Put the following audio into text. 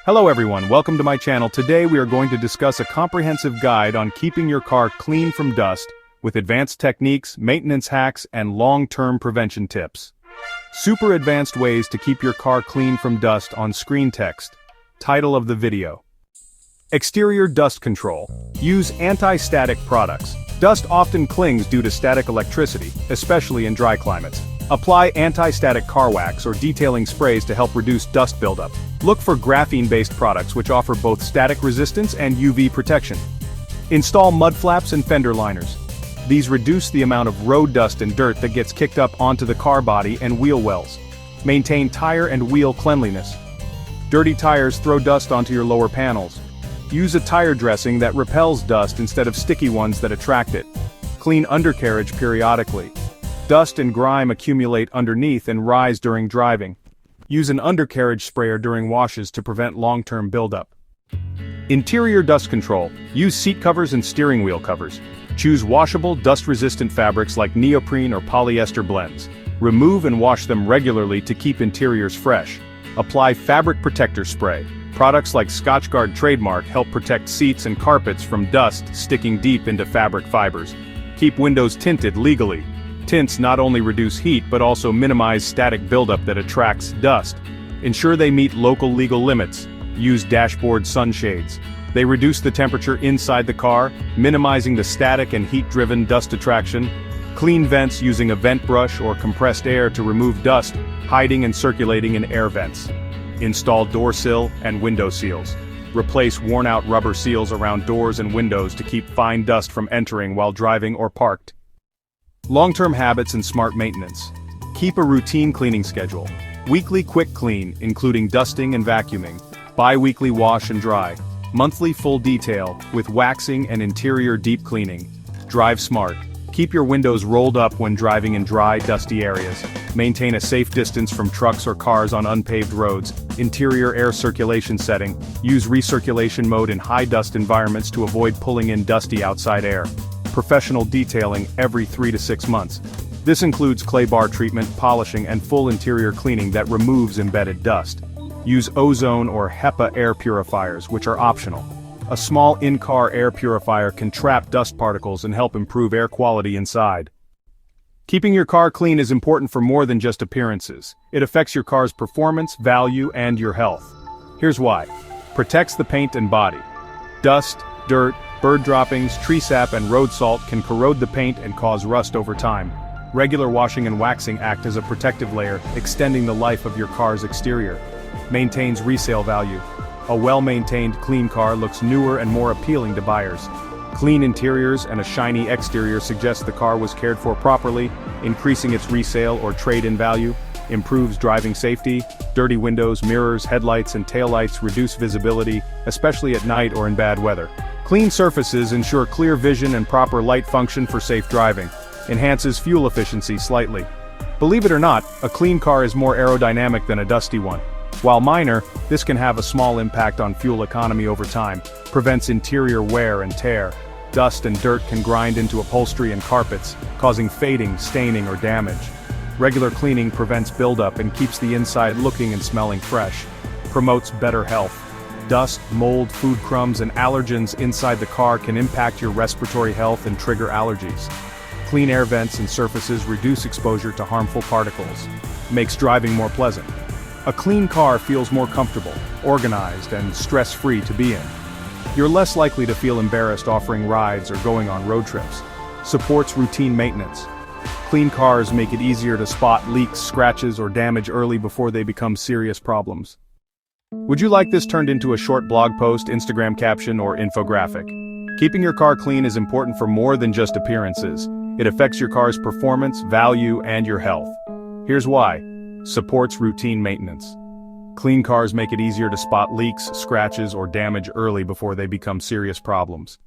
Hello everyone, welcome to my channel. Today we are going to discuss a comprehensive guide on keeping your car clean from dust with advanced techniques, maintenance hacks, and long-term prevention tips. Super advanced ways to keep your car clean from dust on screen text. Title of the video. Exterior dust control. Use anti-static products. Dust often clings due to static electricity, especially in dry climates. Apply anti-static car wax or detailing sprays to help reduce dust buildup. Look for graphene-based products which offer both static resistance and UV protection. Install mud flaps and fender liners. These reduce the amount of road dust and dirt that gets kicked up onto the car body and wheel wells. Maintain tire and wheel cleanliness. Dirty tires throw dust onto your lower panels. Use a tire dressing that repels dust instead of sticky ones that attract it. Clean undercarriage periodically. Dust and grime accumulate underneath and rise during driving. Use an undercarriage sprayer during washes to prevent long-term buildup. Interior dust control. Use seat covers and steering wheel covers. Choose washable, dust-resistant fabrics like neoprene or polyester blends. Remove and wash them regularly to keep interiors fresh. Apply fabric protector spray. Products like Scotchgard trademark help protect seats and carpets from dust sticking deep into fabric fibers. Keep windows tinted legally. Tints not only reduce heat but also minimize static buildup that attracts dust. Ensure they meet local legal limits. Use dashboard sunshades. They reduce the temperature inside the car, minimizing the static and heat-driven dust attraction. Clean vents using a vent brush or compressed air to remove dust, hiding and circulating in air vents. Install door sill and window seals. Replace worn-out rubber seals around doors and windows to keep fine dust from entering while driving or parked. Long-term habits and smart maintenance. Keep a routine cleaning schedule. Weekly quick clean, including dusting and vacuuming. Bi-weekly wash and dry. Monthly full detail, with waxing and interior deep cleaning. Drive smart. Keep your windows rolled up when driving in dry, dusty areas. Maintain a safe distance from trucks or cars on unpaved roads. Interior air circulation setting. Use recirculation mode in high dust environments to avoid pulling in dusty outside air. Professional detailing every 3 to 6 months. This includes clay bar treatment, polishing, and full interior cleaning that removes embedded dust. Use ozone or HEPA air purifiers, which are optional. A small in-car air purifier can trap dust particles and help improve air quality inside. Keeping your car clean is important for more than just appearances. It affects your car's performance, value, and your health. Here's why. Protects the paint and body. Dust, dirt, bird droppings, tree sap, and road salt can corrode the paint and cause rust over time. Regular washing and waxing act as a protective layer, extending the life of your car's exterior. Maintains resale value. A well-maintained, clean car looks newer and more appealing to buyers. Clean interiors and a shiny exterior suggest the car was cared for properly, increasing its resale or trade-in value. Improves driving safety. Dirty windows, mirrors, headlights, and taillights reduce visibility, especially at night or in bad weather. Clean surfaces ensure clear vision and proper light function for safe driving. Enhances fuel efficiency slightly. Believe it or not, a clean car is more aerodynamic than a dusty one. While minor, this can have a small impact on fuel economy over time. Prevents interior wear and tear. Dust and dirt can grind into upholstery and carpets, causing fading, staining, or damage. Regular cleaning prevents buildup and keeps the inside looking and smelling fresh. Promotes better health. Dust, mold, food crumbs, and allergens inside the car can impact your respiratory health and trigger allergies. Clean air vents and surfaces reduce exposure to harmful particles. Makes driving more pleasant. A clean car feels more comfortable, organized, and stress-free to be in. You're less likely to feel embarrassed offering rides or going on road trips. Supports routine maintenance. Clean cars make it easier to spot leaks, scratches, or damage early before they become serious problems. Would you like this turned into a short blog post, Instagram caption, or infographic? Keeping your car clean is important for more than just appearances. It affects your car's performance, value, and your health. Here's why. Supports routine maintenance. Clean cars make it easier to spot leaks, scratches, or damage early before they become serious problems.